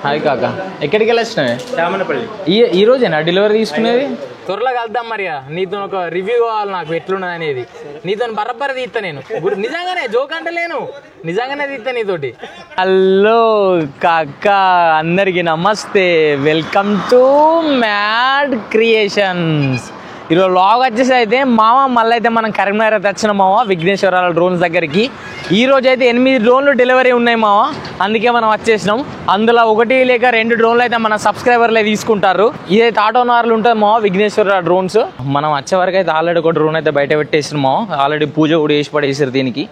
Hi కాక, ఎక్కడికి వెళ్ళొచ్చినావే? రామనపల్లి. ఈ రోజేనా డెలివరీ తీసుకునేది? త్వరలో కలుద్దాం మరి. నీతో ఒక రివ్యూ కావాలి నాకు, ఎట్లున్నది అనేది. నీతో బరబ్బర తీస్తా నేను, నిజంగానే జోక్ అంటలేను, నిజంగానే తీస్తా నీతోటి. హలో కాక, అందరికి నమస్తే, వెల్కమ్ టు మ్యాడ్ క్రియేషన్స్. ఈరోజు లాగ్ వచ్చేసి అయితే మామ మళ్ళీ అయితే మనం కరీంనగర్ అయితే వచ్చిన మామ విఘ్నేశ్వరాల డ్రోన్స్ దగ్గరికి. ఈరోజు అయితే 8 డ్రోన్లు డెలివరీ ఉన్నాయి మామ, అందుకే మనం వచ్చేసినాం. అందులో 1 లేక 2 డ్రోన్లు అయితే మన సబ్స్క్రైబర్లే తీసుకుంటారు. ఇదైతే ఆటోనార్లు ఉంటుంది మామ విఘ్నేశ్వర డ్రోన్స్. మనం వచ్చే వరకు అయితే ఆల్రెడీ ఒక డ్రోన్ అయితే బయట పెట్టేసారు మామ, ఆల్రెడీ పూజ కూడా చేసి పడేసారు. దీనికి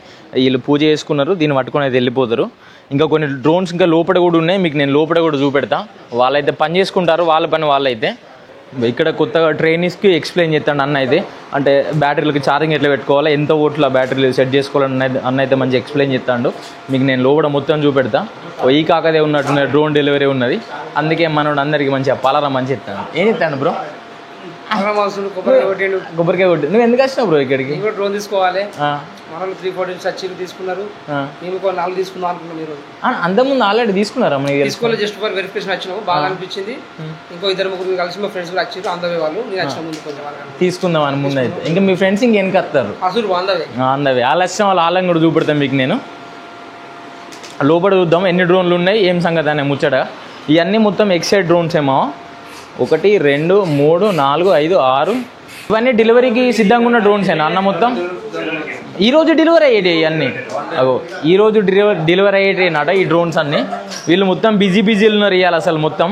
వీళ్ళు పూజ చేసుకున్నారు, దీన్ని పట్టుకొని అయితే వెళ్ళిపోతారు. ఇంకా కొన్ని డ్రోన్స్ ఇంకా లోపల కూడా ఉన్నాయి, మీకు నేను లోపల కూడా చూపెడతా. వాళ్ళైతే పని చేసుకుంటారు, వాళ్ళ పని వాళ్ళైతే. ఇక్కడ కొత్తగా ట్రైనీస్కి ఎక్స్ప్లెయిన్ చేస్తాడు అన్న అయితే, అంటే బ్యాటరీలకి ఛార్జింగ్ ఎట్లా పెట్టుకోవాలా, ఎంత ఓట్ల బ్యాటరీలు సెట్ చేసుకోవాలని అన్న అయితే మంచిగా ఎక్స్ప్లెయిన్ చేస్తాడు. మీకు నేను లోపల మొత్తం చూపెడతా. ఈ కాకదే ఉన్నట్టున్నది, డ్రోన్ డెలివరీ ఉన్నది, అందుకే మనోడు అందరికి మంచిగా పాలరా మంచి చెప్తాను. ఏం చెప్తాను బ్రో? కొబ్బరికాయ కొట్టి. నువ్వు ఎందుకు వచ్చినావు బ్రో ఇక్కడికి? డ్రోన్ తీసుకోవాలి, మనం 3-4 నుంచి వచ్చి తీసుకున్నారు, నేను 4 తీసుకుందాం అనుకున్నాం. మీరు అంతకుముందు ఆల్రెడీ తీసుకున్నారా? తీసుకోవాలి, జస్ట్ ఫర్ వెరిఫికేషన్ వచ్చినాము, బాగా అనిపించింది. ఇంకో 2-3 కలిసి మా ఫ్రెండ్స్ కూడా వచ్చారు, అందవే వాళ్ళు. నేను వచ్చిన ముందు కొంచెం తీసుకుందాం అని ముందు అయితే. ఇంకా మీ ఫ్రెండ్స్ ఇంకెనక వస్తారు, అసలు అందవే వాళ్ళ వచ్చిన వాళ్ళు వాళ్ళని కూడా చూపెడతాం మీకు నేను. లోపల చూద్దాం ఎన్ని డ్రోన్లు ఉన్నాయి, ఏం సంగతి అనే ముచ్చట. ఇవన్నీ మొత్తం ఎక్సైడ్ డ్రోన్స్ ఏమో, 1 2 3 4 5 6 ఇవన్నీ డెలివరీకి సిద్ధంగా ఉన్న డ్రోన్స్ ఏనా అన్న మొత్తం? ఈరోజు డెలివరీ అయ్యేటి ఇవన్నీ. అగో ఈరోజు డెలివరీ అయ్యేటి నాట ఈ డ్రోన్స్ అన్నీ. వీళ్ళు మొత్తం బిజీ ఉన్నారు ఇవాళ అసలు మొత్తం.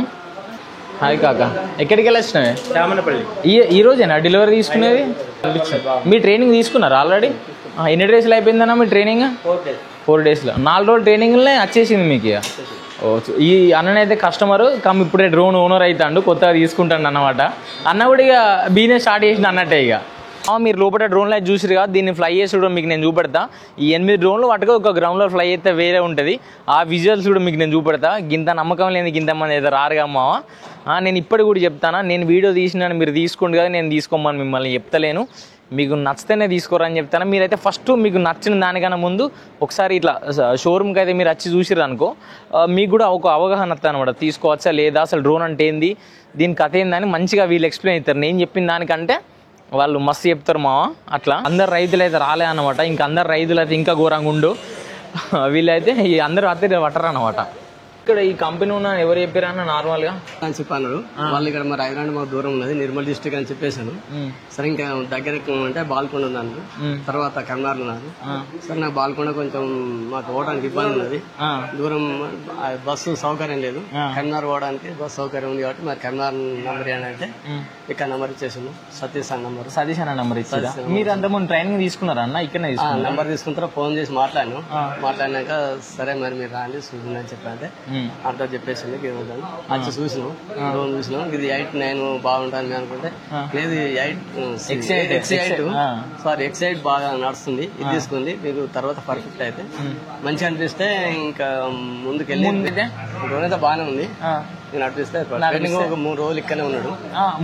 హాయ్ కాక, ఎక్కడికి వెళ్ళొచ్చినావే? రామనపల్లి. ఈ రోజేనా డెలివరీ తీసుకునేది? మీ ట్రైనింగ్ తీసుకున్నారు ఆల్రెడీ? ఎన్ని డేస్లో అయిపోయిందన్నా మీ ట్రైనింగ్? 4 డేస్లో. 4 రోజులు ట్రైనింగ్లో వచ్చేసింది మీకు. ఈ అన్ననైతే కస్టమరు ఇప్పుడే డ్రోన్ ఓనర్ అవుతాడు, కొత్తగా తీసుకుంటాడు అన్నమాట. అన్న కూడా ఇక బిజినెస్ స్టార్ట్ చేసిన అన్నట్టే. ఇక మీరు లోపల డ్రోన్లో చూసిరు కదా, దీన్ని ఫ్లై చేసి కూడా మీకు నేను చూపెడతా. ఈ 8 డ్రోన్లు పట్టుకో ఒక గ్రౌండ్లో ఫ్లై అయితే వేరే ఉంటుంది. ఆ విజువల్స్ కూడా మీకు నేను చూపెడతా. గింత నమ్మకం లేని గింతమంది అయితే రారుగా మావా. నేను ఇప్పటికి కూడా చెప్తానా, నేను వీడియో తీసినాను మీరు తీసుకోండి కదా, నేను తీసుకోమని మిమ్మల్ని చెప్తలేను. మీకు నచ్చితేనే తీసుకోరని చెప్తాను. మీరైతే ఫస్ట్ మీకు నచ్చిన దానికన్నా ముందు ఒకసారి ఇట్లా షోరూమ్కి అయితే మీరు వచ్చి చూసిరు అనుకో, మీకు కూడా ఒక అవగాహన వస్తుంది అనమాట, తీసుకోవచ్చా లేదా, అసలు డ్రోన్ అంటే ఏంది, దీని కథ ఏందని మంచిగా వీళ్ళు ఎక్స్ప్లెయిన్ అవుతారు. నేను చెప్పిన దానికంటే వాళ్ళు మస్తు చెప్తారు మావా. అట్లా అందరు రైతులు అయితే రాలే అనమాట, ఇంకా అందరు రైతులు అయితే ఇంకా ఘోరంగా ఉండు. వీళ్ళైతే ఈ అందరూ అత్తే పట్టరు అనమాట. ఇక్కడ ఈ కంపెనీ ఉన్న ఎవరు చెప్పారన్న నార్మల్గా అని చెప్పాను. వాళ్ళు ఇక్కడ మరి హైదరాబాద్ మాకు దూరం ఉన్నది, నిర్మల్ డిస్ట్రిక్ట్ అని చెప్పేశాను. సరే ఇంకా దగ్గర అంటే బాల్కొండ ఉన్నాను, తర్వాత కర్నార్ ఉన్నాను. సరే నాకు బాల్కొండ కొంచెం మాకు పోవడానికి ఇబ్బంది ఉన్నది, దూరం బస్సు సౌకర్యం లేదు. కర్నార్ పోవడానికి బస్సు సౌకర్యం ఉంది కాబట్టి మరి కర్నార్ నంబర్ ఏంటంటే ఇక్కడ నంబర్ ఇచ్చేసాను, సతీష్ అన్న నంబర్. సతీష్ అన్న నంబర్ ఇచ్చారు. మీరు అంతకుముందు ట్రైనింగ్ తీసుకున్నారా అన్న? ఇక్కడ నంబర్ తీసుకుంటారా, ఫోన్ చేసి మాట్లాడినాక సరే మరి మీరు రాండి చూడండి అని చెప్పంటే అర్థం చెప్పేసింది. మంచి చూసినాం, డ్రోన్ చూసినాం. ఇది 8-9 బాగుంటుంది అనుకుంటే లేదు, ఎక్సైట్ బాగా నడుస్తుంది, ఇది తీసుకుంది. మీకు తర్వాత పర్ఫెక్ట్ అయితే మంచిగా అనిపిస్తే ఇంకా ముందుకు వెళ్ళి డ్రోన్ అయితే బాగానే ఉంది. నేను నడిపిస్తే ఒక 3 రోజులు ఇక్కడనే ఉన్నాడు.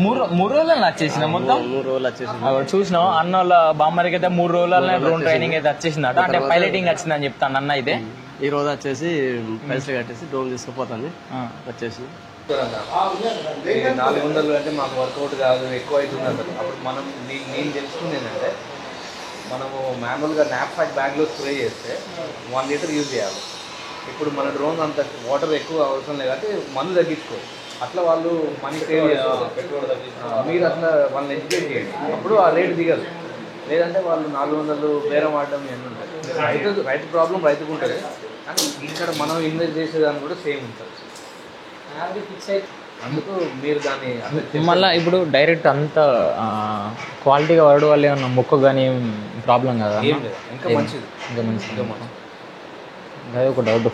3 రోజులు వచ్చేసిన మొత్తం 3 రోజులు వచ్చేసి చూసినాం. అన్న వాళ్ళ బామ్మరికి అయితే 3 రోజులనే డ్రోన్ ట్రైనింగ్ అయితే వచ్చేసిందట, అంటే పైలటింగ్ వచ్చిందని చెప్తాను అన్న. అయితే ఈ రోజు వచ్చేసి పైసలు కట్టేసి డ్రోన్ తీసుకుపోతాను వచ్చేసి. 400 అంటే మాకు వర్కౌట్ కాదు, ఎక్కువ అవుతుంది అసలు. అప్పుడు మనం నేను తెలుసుకుంది ఏంటంటే, మనము మామూలుగా నాప్సాక్ బ్యాగ్లో స్ప్రే చేస్తే 1 లీటర్ యూజ్ చేయాలి. ఇప్పుడు మన డ్రోన్ అంత వాటర్ ఎక్కువ అవసరం లేదు కాబట్టి మందు తగ్గించుకో, అట్లా వాళ్ళు మనీ సేవ్ చేస్తారు. మీరు అట్లా వాళ్ళని ఎడ్యుకేట్ చేయండి, అప్పుడు ఆ రేటు దిగదు. లేదంటే వాళ్ళు 400 బేరం ఆడడం ఇవన్నీ ఉంటాయి. రైతు ప్రాబ్లం రైతుకు ఉంటుంది, కానీ ఇక్కడ మనం ఇన్వెస్ట్ చేసేదాన్ని కూడా సేమ్ ఉంటుంది. అందుకు మీరు దాన్ని మళ్ళీ ఇప్పుడు డైరెక్ట్ అంత క్వాలిటీగా వాడడం వల్ల ఏమన్నా మొక్క కానీ ప్రాబ్లం కదా? ఇంకా మంచిది. అదే ఒక డౌట్,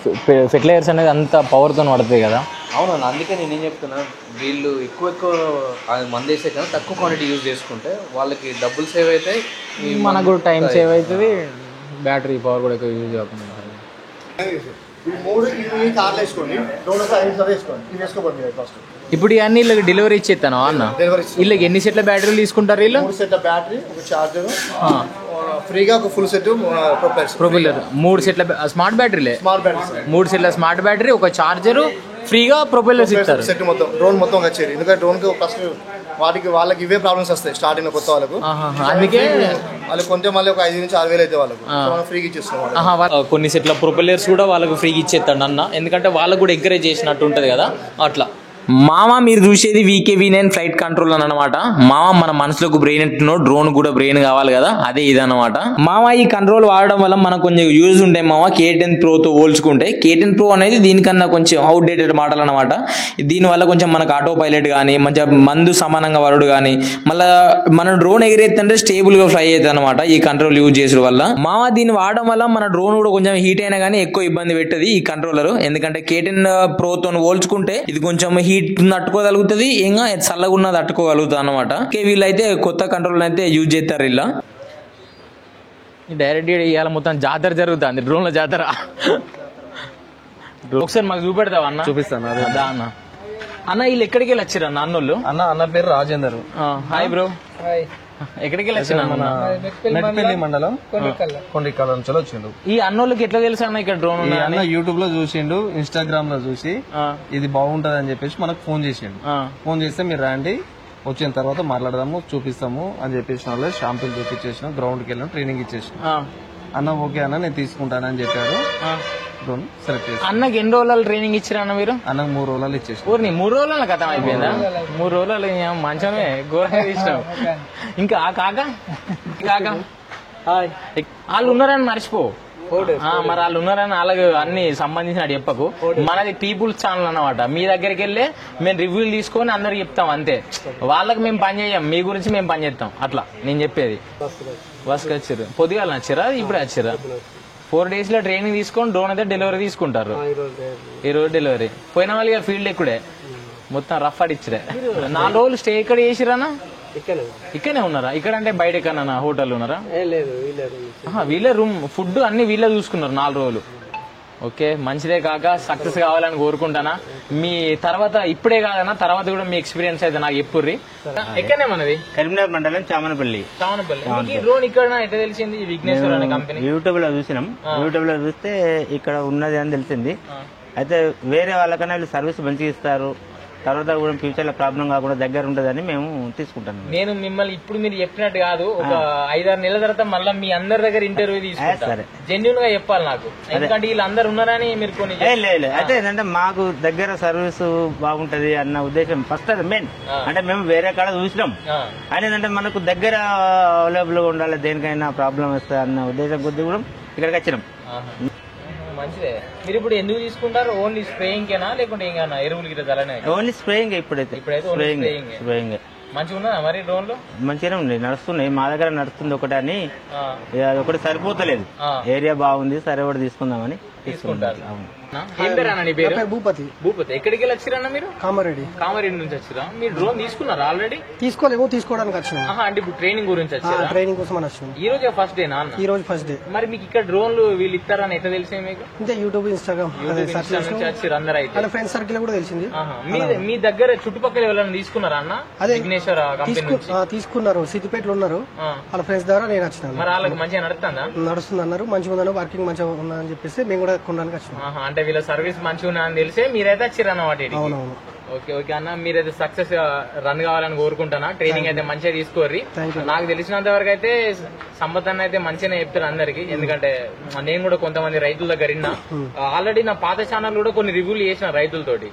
ఫెర్టిలైజర్స్ అనేది అంత పవర్తో పడుతుంది కదా? అవునన్నా, అందుకే నేనేం చెప్తున్నా, వీళ్ళు ఎక్కువ మంది వేసే కదా తక్కువ క్వాంటిటీ యూజ్ చేసుకుంటే వాళ్ళకి డబ్బులు సేవ్ అవుతాయి, మనకు కూడా టైం సేవ్ అవుతుంది, బ్యాటరీ పవర్ కూడా ఎక్కువ యూజ్ కాకుండా. ఇప్పుడు ఇవన్నీ వీళ్ళకి డెలివరీ ఇచ్చేస్తాను అన్న. వీళ్ళకి ఎన్ని సెట్ల బ్యాటరీలు తీసుకుంటారు? వీళ్ళు 3 సెట్ల బ్యాటరీ, ఒక చార్జర్, ఫ్రీగా ఒక ఫుల్ సెట్ ప్రొపెల్లర్, 3 సెట్ల స్మార్ట్ బ్యాటరీలే. 3 సెట్ల స్మార్ట్ బ్యాటరీ, ఒక చార్జరు, ఫ్రీగా ప్రొపెల్లర్స్ ఇస్తారు. సెట్ మొత్తం డ్రోన్ మొత్తం వచ్చేది. ఎందుకంటే డ్రోన్కి ఫస్ట్ వాళ్ళకి ఇవే ప్రాబ్లమ్స్ వస్తాయి స్టార్టింగ్ కొత్త వాళ్ళకు. అందుకే వాళ్ళు కొంటే మళ్ళీ ఒక 5,000 నుంచి 6,000 అయితే వాళ్ళకు మనం ఫ్రీగా ఇచ్చేస్తున్నాం. కొన్ని సెట్ల ప్రొపెల్లర్స్ కూడా వాళ్ళకు ఫ్రీగా ఇచ్చేస్తాడు అన్న, ఎందుకంటే వాళ్ళకు కూడా ఎంకరేజ్ చేసినట్టు ఉంటుంది కదా అట్లా. మామ మీరు చూసేది VKV9 ఫ్లైట్ కంట్రోల్ అనమాట. మామ మన మనసులోకి బ్రెయిన్ ఎట్టునో డ్రోన్ కూడా బ్రెయిన్ కావాలి కదా, అదే ఇదన్నమాట. మామ ఈ కంట్రోల్ వాడడం వల్ల మనకు కొంచెం యూజ్ ఉంటాయి మామ K10 Proతో పోల్చుకుంటే. K10 Pro అనేది దీనికన్నా కొంచెం అవుట్డేటెడ్ మోడల్ అనమాట. దీనివల్ల కొంచెం మనకు ఆటో పైలట్ కానీ మంచిగా మందు సమానంగా వరుడు కానీ మళ్ళీ మన డ్రోన్ ఎగిరేస్తుంటే స్టేబుల్ గా ఫ్లై అవుతుంది అనమాట ఈ కంట్రోల్ యూజ్ చేసే వల్ల. మామ దీన్ని వాడడం వల్ల మన డ్రోన్ కూడా కొంచెం హీట్ అయినా కానీ ఎక్కువ ఇబ్బంది పెట్టదు ఈ కంట్రోలర్. ఎందుకంటే K10 Proతో పోల్చుకుంటే ఇది కొంచెం హీట్ తట్టుకోగలుగుతుంది, ఇంకా చల్లగా ఉన్నది తట్టుకోగలుగుతుంది అనమాట. వీళ్ళైతే కొత్త కంట్రోల్ అయితే యూజ్ చేస్తారు. ఇలా డైరెక్ట్ ఇవాళ మొత్తం జాతర జరుగుతుంది, డ్రోన్ల జాతర. ఒకసారి మాకు చూపెడతావా అన్న? చూపిస్తాను అన్న. అన్న వీళ్ళు ఎక్కడికి వెళ్ళి వచ్చారు అన్న అన్నోళ్ళు? అన్న పేరు రాజేందర్. Hi bro. ఎక్కడికి వెళ్ళి వచ్చిన? మెట్పల్లి మండలం కొండ్రికల్ నుంచి వచ్చిండు. ఈ అన్నోళ్ళకి ఎట్లా తెలుసు అన్న ఇక్కడ డ్రోన్? అన్న యూట్యూబ్ లో చూసిండు, ఇన్స్టాగ్రామ్ లో చూసి ఇది బాగుంటది అని చెప్పేసి మనకు ఫోన్ చేసిండు. ఫోన్ చేస్తే మీరు రండి, వచ్చిన తర్వాత మాట్లాడదాము, చూపిస్తాము అని చెప్పేసిన వాళ్ళు షాంపుల్ చూపించేసిన, గ్రౌండ్కి వెళ్ళాం, ట్రైనింగ్ ఇచ్చేసిన. అన్న ఓకే అన్న నేను తీసుకుంటానని చెప్పాడు. డ్రోన్ సెలెక్ట్ చేసి అన్నకి ఎన్ని రోజులు ట్రైనింగ్ ఇచ్చారు అన్న మీరు? అన్నకు 3 రోజులు ఇచ్చేసి. ఊరిని 3 రోజుల కథం అయిపోయిందా? 3 రోజులు మంచమే ఘోరంగా తీసినావు. ఇంకా కాక వాళ్ళు ఉన్నారని మర్చిపో. మరి వాళ్ళు ఉన్నారని వాళ్ళకి అన్ని సంబంధించిన చెప్పకు. మనది పీపుల్స్ ఛానల్ అన్నమాట. మీ దగ్గరికి వెళ్ళి మేము రివ్యూలు తీసుకొని అందరికి చెప్తాం అంతే. వాళ్ళకి మేము పని చేయం, మీ గురించి మేము పని చేస్తాం. అట్లా నేను చెప్పేది. బస్కి వచ్చారు, పొద్దుగాల వచ్చారా ఇప్పుడే వచ్చారా? 4 days లో ట్రైనింగ్ తీసుకొని డ్రోన్ అయితే డెలివరీ తీసుకుంటారు. ఈ రోజు డెలివరీ. పోయిన వాళ్ళు ఫీల్డ్ ఎక్కుడే మొత్తం రఫ్ అడిచ్చిరే. 4 రోజులు స్టే ఎక్కడ చేసిరన్నా? ఇక్కడనే ఉన్నారా? ఇక్కడ అంటే బయట ఎక్కడన్నా హోటల్ ఉన్నారా? వీళ్ళే రూమ్ ఫుడ్ అన్ని వీళ్ళే చూసుకున్నారు 4 రోజులు. ఓకే, మంచిదే కాక సక్సెస్ కావాలని కోరుకుంటానా. మీ తర్వాత ఇప్పుడే కాదన్నా, తర్వాత కూడా మీ ఎక్స్పీరియన్స్ అయితే నాకు చెప్పుర్రి. ఎక్కడనే మనది కరీంనగర్ మండలం చామనపల్లి. డ్రోన్ ఇక్కడ ఎట్లా తెలిసింది? విఘ్నేశ్వర్ అనే కంపెనీ యూట్యూబ్ లో చూసినాం. యూట్యూబ్ లో చూస్తే ఇక్కడ ఉన్నది అని తెలిసింది. అయితే వేరే వాళ్ళకన్నా వీళ్ళు సర్వీస్ మంచిగా ఇస్తారు, తర్వాత కూడా ఫ్యూచర్ లో ప్రాబ్లం కాకుండా దగ్గర ఉంటదని మేము తీసుకుంటాం. నేను మిమ్మల్ని ఇప్పుడు మీరు చెప్పినట్టు కాదు, ఒక 5-6 నెలల తర్వాత మళ్ళీ మీ అందరి దగ్గర ఇంటర్వ్యూ తీసుకుంటారు. జెన్యున్ గా చెప్పాలి నాకు, ఎందుకంటే వీళ్ళందరూ ఉన్నారని మీరు కొన్ని. లేదు అయితే ఏంటంటే మాకు దగ్గర సర్వీస్ బాగుంటది అన్న ఉద్దేశం ఫస్ట్. అది మెయిన్. అంటే మేము వేరే కాడ చూసినాం, కానీ ఏంటంటే మనకు దగ్గర అవైలబుల్ గా ఉండాలి, దేనికైనా ప్రాబ్లం వస్తుంది అన్న ఉద్దేశం కొద్ది కూడా ఇక్కడికి వచ్చినాం. మంచిదే. మీరు ఇప్పుడు ఎందుకు తీసుకుంటారు? ఓన్లీ స్ప్రేయింగ్ కేనా లేకుంటే ఇంకా ఎరువులు గిట్ట చల్లనే? Only spraying. ఇప్పుడైతే స్ప్రేయింగ్. మంచిగా ఉన్నదా మరి డ్రోన్ లో? మంచిగానే ఉంది, నడుస్తున్నాయి. మా దగ్గర నడుస్తుంది ఒకటి అని, అది ఒకటి సరిపోతలేదు. ఏరియా బాగుంది, సరే ఒకటి తీసుకుందామని తీసుకుంటారు. ఏం పేరు అన్న నీ పేరు? భూపతి. భూపతి. ఎక్కడికి వెళ్ళి వచ్చిరన్న మీరు? కామారెడ్డి నుంచి వచ్చిరా? మీరు డ్రోన్ తీసుకున్నారా ఆల్రెడీ? తీసుకోలేము, తీసుకోవడానికి వచ్చినా. అంటే ఇప్పుడు ట్రైనింగ్ గురించి వచ్చారా? ట్రైనింగ్ కోసం వచ్చినాం. ఈ రోజు ఫస్ట్ డేనా? ఈ రోజు ఫస్ట్ డే. మరి మీకు ఇక్కడ డ్రోన్లు వీళ్ళు ఇస్తారని ఎట్లా తెలిసింది మీకు? అంటే యూట్యూబ్, ఇన్స్టాగ్రామ్ నుంచి వచ్చారు అందరూ. అయితే ఫ్రెండ్స్ సర్కిల్ కూడా తెలిసింది. మీ దగ్గర చుట్టుపక్కల ఎవరైనా తీసుకున్నారా అన్న? అదే విఘ్నేశ్వర కంపెనీ తీసుకున్నారు, సిద్దిపేటలో ఉన్నారు. వాళ్ళ ఫ్రెండ్స్ ద్వారా నేను వచ్చినాను. మరి వాళ్ళకి మంచిగా నడుస్తుంది అన్నారు, మంచిగా ఉందన్నారు, వర్కింగ్ మంచిగా ఉందని చెప్పేసి మేము కూడా కొనడానికి వచ్చినాం. అంటే వీళ్ళ సర్వీస్ మంచిగా అని తెలిసే మీరైతే వచ్చిర్రు అన్నమాట. అవునవును. ఓకే ఓకే అన్న, మీరైతే సక్సెస్ రన్ కావాలని కోరుకుంటానా. ట్రైనింగ్ అయితే మంచిగా తీసుకోర్రి. నాకు తెలిసినంత వరకు అయితే సంపత్ అన్న అయితే మంచిగానే చెప్తారు అందరికి, ఎందుకంటే నేను కూడా కొంతమంది రైతుల దగ్గర విన్నా. ఆల్రెడీ నా పాత ఛానల్ కూడా కొన్ని రివ్యూలు చేసిన రైతులతోటి.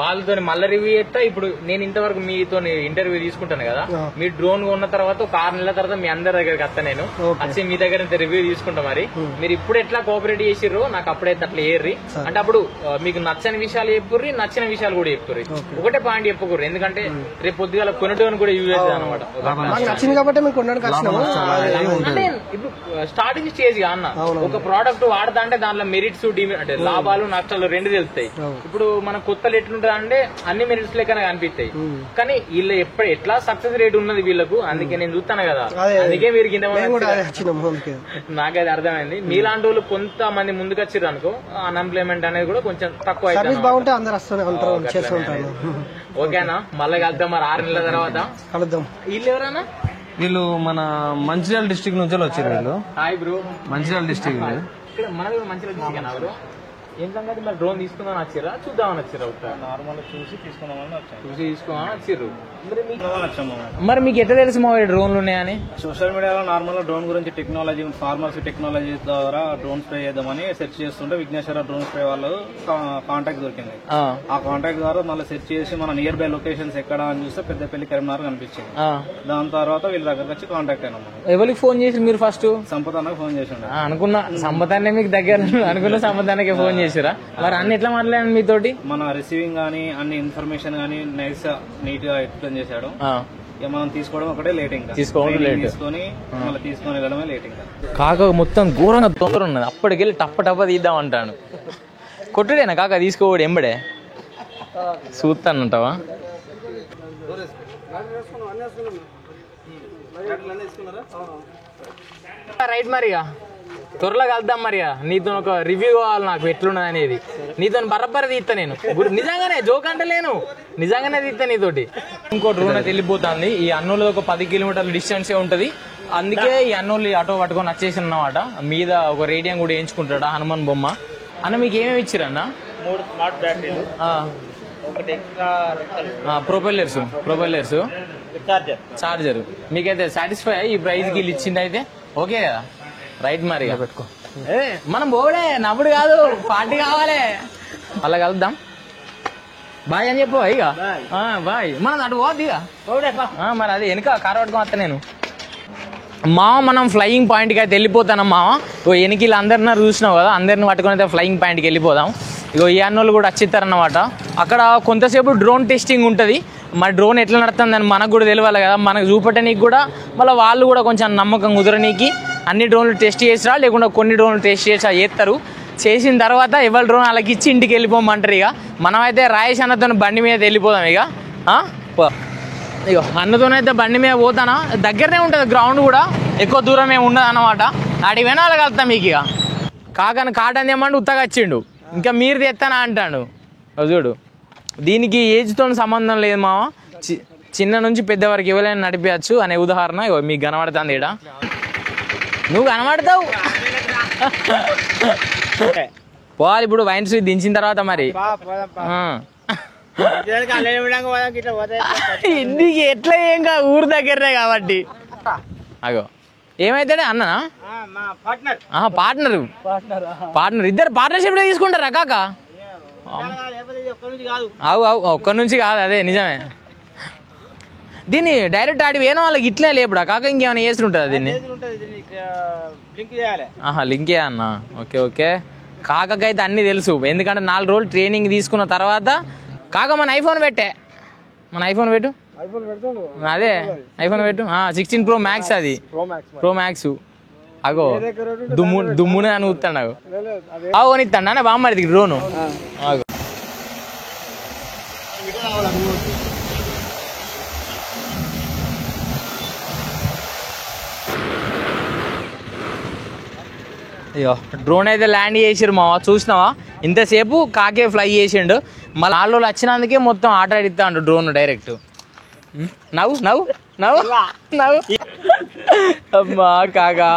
వాళ్ళతో మళ్ళీ రివ్యూ చేస్తా. ఇప్పుడు నేను ఇంతవరకు మీతో ఇంటర్వ్యూ తీసుకుంటాను కదా, మీ డ్రోన్ ఉన్న తర్వాత ఒక 6 నెలల తర్వాత మీ అందరి దగ్గరికి వస్తా నేను, వచ్చి మీ దగ్గర రివ్యూ తీసుకుంటా. మరి మీరు ఇప్పుడు ఎట్లా కోఆపరేట్ చేసిర్రు నాకు అప్పుడైతే అట్లా ఏర్రి. అంటే అప్పుడు మీకు నచ్చని విషయాలు చెప్పుర్రి, నచ్చిన విషయాలు కూడా చెప్తారు. ఒకటే పాయింట్ చెప్పుకోరు, ఎందుకంటే రేపు పొద్దుగాల కొనటోని కూడా యూజ్ అవుతుంది అనమాట. అంటే ఇప్పుడు స్టార్టింగ్ స్టేజ్ గా అన్న, ఒక ప్రోడక్ట్ వాడతా అంటే దాంట్లో మెరిట్స్ అంటే లాభాలు నష్టాలు 2 తెలుస్తాయి. ఇప్పుడు మన కొత్తలు ఎట్లుంటది అంటే అన్ని మెరిట్స్ లెక్కనే కనిపిస్తాయి, కానీ వీళ్ళు ఎట్లా సక్సెస్ రేట్ ఉన్నది వీళ్ళకు. అందుకే నేను చూస్తాను కదా, అందుకే మీరు కింద నాకైతే అర్థమైంది. మీలాంటి వాళ్ళు కొంతమంది ముందుకు వచ్చిర్రు అనుకో, అన్ఎంప్లాయ్మెంట్ అనేది కూడా కొంచెం తక్కువ అయితే. ఓకేనా, మళ్ళీ కలుద్దాం మరి 6 నెలల తర్వాత కలుద్దాం. వీళ్ళు ఎవరన్నా? వీళ్ళు మన మంచిర్యాల డిస్ట్రిక్ట్ నుంచి వచ్చారు. వీళ్ళు హాయ్ బ్రో. మంచిర్యాల డిస్ట్రిక్ట్. ఇక్కడ మనది మంచిర్యాల డిస్ట్రిక్ట్. ఏం సంగతి మరి డ్రోన్ తీసుకుందామని వచ్చిర్రా చూద్దామని వచ్చిర్రా నార్మల్ చూసి తీసుకుందామని వచ్చాను. చూసి తీసుకోమని వచ్చిర్రు. వచ్చాము. మరి మీకు ఎట్లా తెలుసు మా డ్రోన్లు ఉన్నాయని? సోషల్ మీడియాలో నార్మల్ డ్రోన్ గురించి టెక్నాలజీ ఫార్మర్స్ టెక్నాలజీ ద్వారా డ్రోన్ స్ప్రే చేద్దామని సెర్చ్ చేస్తుంటే విఘ్నేశ్వర డ్రోన్ స్ప్రే వాళ్ళు కాంటాక్ట్ దొరికింది. ఆ కాంటాక్ట్ ద్వారా మళ్ళీ సెర్చ్ చేసి మన నియర్ బై లొకేషన్స్ ఎక్కడ అని చూస్తే పెద్దపల్లి కరీంనగర్ కనిపించింది. దాని తర్వాత వీళ్ళ దగ్గరకు వచ్చి కాంటాక్ట్ అయినాం. ఎవరికి ఫోన్ చేసి మీరు ఫస్ట్? సంపత్ అన్నకు ఫోన్ చేసి అనుకున్నా సంపదాన్ని మీకు దగ్గర అనుకున్న సంపదానికే ఫోన్ చేసిరా? మరి అన్ని ఎట్లా మాట్లాడాను మీతోటి? మన రిసీవింగ్ గానీ అన్ని ఇన్ఫర్మేషన్ గానీ నైస్ నీట్ గా ఎక్స్ప్లెయిన్ చేశాడు. మనం తీసుకోవడం ఒకటే లేట్, ఇంకా తీసుకొని మళ్ళీ తీసుకొని వెళ్ళడమే లేట్. ఇంకా కాక మొత్తం ఘోరంగా తొందర ఉన్నది. అప్పటికెళ్ళి టప్ప తీద్దాం అంటాను. కొట్టుడేనా కాక తీసుకోవడం ఎంబడే చూస్తానంటావా? రైట్ మరిగా త్వరలో కలుద్దాం మరిగా. నీతో ఒక రివ్యూ కావాలి నాకు ఎట్లున్నది అనేది. నీతో బరబ్బరి తీస్తా నేను, నిజంగానే జోక్ అంటలేను, నిజంగానే తీస్తా నీతోటి. ఇంకో డ్రోన్ అయితే వెళ్ళిపోతుంది. ఈ అన్నోళ్ళు ఒక 10 కిలోమీటర్ల డిస్టెన్సే ఉంటది. అందుకే ఈ అన్నోళ్ళు ఆటో పట్టుకొని వచ్చేసి అన్నమాట. మీద ఒక రేడియం కూడా వేయించుకుంటాడా హనుమాన్ బొమ్మ. అన్న మీకు ఏమేమి ఇచ్చిరన్నా? 3 స్మార్ట్ బ్యాటరీలు, ఒకటి ఎక్స్ట్రా ప్రొపెల్లర్స్, చార్జర్. మీకైతే సాటిస్ఫై ఈ ప్రైజ్ కి ఇచ్చింది అయితే ఓకే కదా? రైట్ మరి పెట్టుకో. మనం పోవడే నవ్వుడు కాదు, పార్టీ కావాలి. అలా కలుద్దాం. బాయ్ అని చెప్పు ఇక. బాయ్. మనం అటు పోద్ది ఇక. మరి అది వెనుక కారు పట్టుకొని వస్తా నేను. మామ మనం ఫ్లయింగ్ పాయింట్కి అయితే వెళ్ళిపోతాం మామ. వెనక అందరిని చూసినావు కదా, అందరిని పట్టుకొని అయితే ఫ్లయింగ్ పాయింట్కి వెళ్ళిపోదాం. ఇగో ఈ అన్నోళ్ళు కూడా వచ్చిస్తారన్నమాట. అక్కడ కొంతసేపు డ్రోన్ టెస్టింగ్ ఉంటుంది. మరి డ్రోన్ ఎట్లా నడుతుందని మనకు కూడా తెలియాలి కదా, మనకు చూపెట్టనీకి కూడా. మళ్ళీ వాళ్ళు కూడా కొంచెం నమ్మకం కుదరనీకి అన్ని డ్రోన్లు టెస్ట్ చేసినా లేకుండా కొన్ని డ్రోన్లు టెస్ట్ చేసా చేస్తారు. చేసిన తర్వాత ఎవరి డ్రోన్ వాళ్ళకి ఇచ్చి ఇంటికి వెళ్ళిపోమంటారు. ఇక మనమైతే రాయేష్ అన్నతో బండి మీద వెళ్ళిపోదాం. ఇక ఇగో అన్నతోనైతే బండి మీద పోతానా. దగ్గరనే ఉంటుంది గ్రౌండ్ కూడా, ఎక్కువ దూరం ఏమి ఉండదు అన్నమాట. ఆడికి వినాలి కలుగుతాం మీకు. ఇక కాకని కాటని ఏమంటే ఉత్తగా వచ్చిండు, ఇంకా మీరు తెస్తానా అంటాడు. చూడు, దీనికి ఏజ్తో సంబంధం లేదు మామ. చిన్న నుంచి పెద్ద వరకు ఎవరైనా నడిపించచ్చు అనే ఉదాహరణ మీకు కనబడుతుంది. ఇక్కడ నువ్వు కనబడతావు. పోవాలి ఇప్పుడు వైన్స్ దించిన తర్వాత మరి ఇంటికి ఎట్లా ఏం కాదు, ఊరు దగ్గరనే కాబట్టి. అగో ఏమైతాడే అన్ననా? పార్ట్నర్ ఇద్దరు పార్ట్నర్షిప్ తీసుకుంటారా కాక? అవు ఒక్కడి నుంచి కాదు, అదే నిజమే. దీన్ని డైరెక్ట్ ఆడి వేరే వాళ్ళకి ఇట్లే లేపుడా కాక ఇంకేమైనా చేస్తుంటుందా దీన్ని? లింక్ అన్న. ఓకే. కాకకైతే అన్నీ తెలుసు, ఎందుకంటే 4 రోజులు ట్రైనింగ్ తీసుకున్న తర్వాత. కాక మన ఐఫోన్ పెట్టే, మన ఐఫోన్ పెట్టు. అదే ఐఫోన్ పెట్టు. 16 Pro Max, అది Pro Max. అగో దుమ్మునే అని ఊతాడు. అగో కొనిస్తాడు అన్న బామ్మది డ్రోను. అగో అయ్యో డ్రోన్ అయితే ల్యాండ్ చేసిరు మావా, చూసినావా? ఇంతసేపు కాకే ఫ్లై చేసిండు. మళ్ళీ 4 రోజులు వచ్చినందుకే మొత్తం ఆట ఆడిస్తాడు డ్రోన్ డైరెక్ట్. నవ్వు అమ్మా కాకా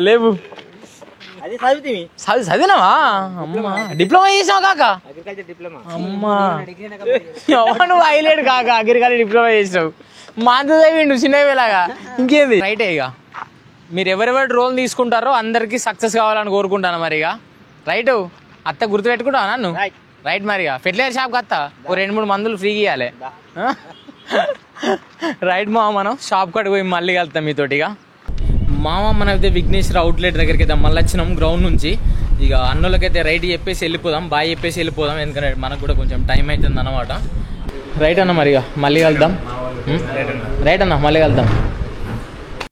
లేవు. చదివినావా? అమ్మా డిప్లొమా చేసినావు కాక? అమ్మా నువ్వు హైలైట్ కాక అగ్రికల్చర్ డిప్లొమా చేసినావు. మా అంత చదివిండు చిన్నవేలాగా. ఇంకేంది రైటే. ఇక మీరు ఎవరెవరు డ్రోన్ తీసుకుంటారో అందరికీ సక్సెస్ కావాలని కోరుకుంటాను. మరి ఇక రైట్ అత్త గుర్తుపెట్టుకుంటావా నన్ను? రైట్ మరిగా ఫెర్టిలైజర్ షాప్కి వస్తా, ఓ 2-3 మందులు ఫ్రీగా ఇవ్వాలి. రైట్ మామ, మనం షాప్ కాడికి పోయి మళ్ళీ వెళ్తాం మీతోటిగా. మామ మనమైతే విఘ్నేశ్వర అవుట్లెట్ దగ్గరికి అయితే మళ్ళీ వచ్చినాం గ్రౌండ్ నుంచి. ఇక అన్నోళ్ళకైతే రైట్ చెప్పేసి వెళ్ళిపోదాం, బాయ్ చెప్పేసి వెళ్ళిపోదాం, ఎందుకంటే మనకు కూడా కొంచెం టైం అవుతుంది అన్నమాట. రైట్ అన్న, మరి ఇక మళ్ళీ వెళ్దాం. రైట్ అన్న, మళ్ళీ వెళ్దాం.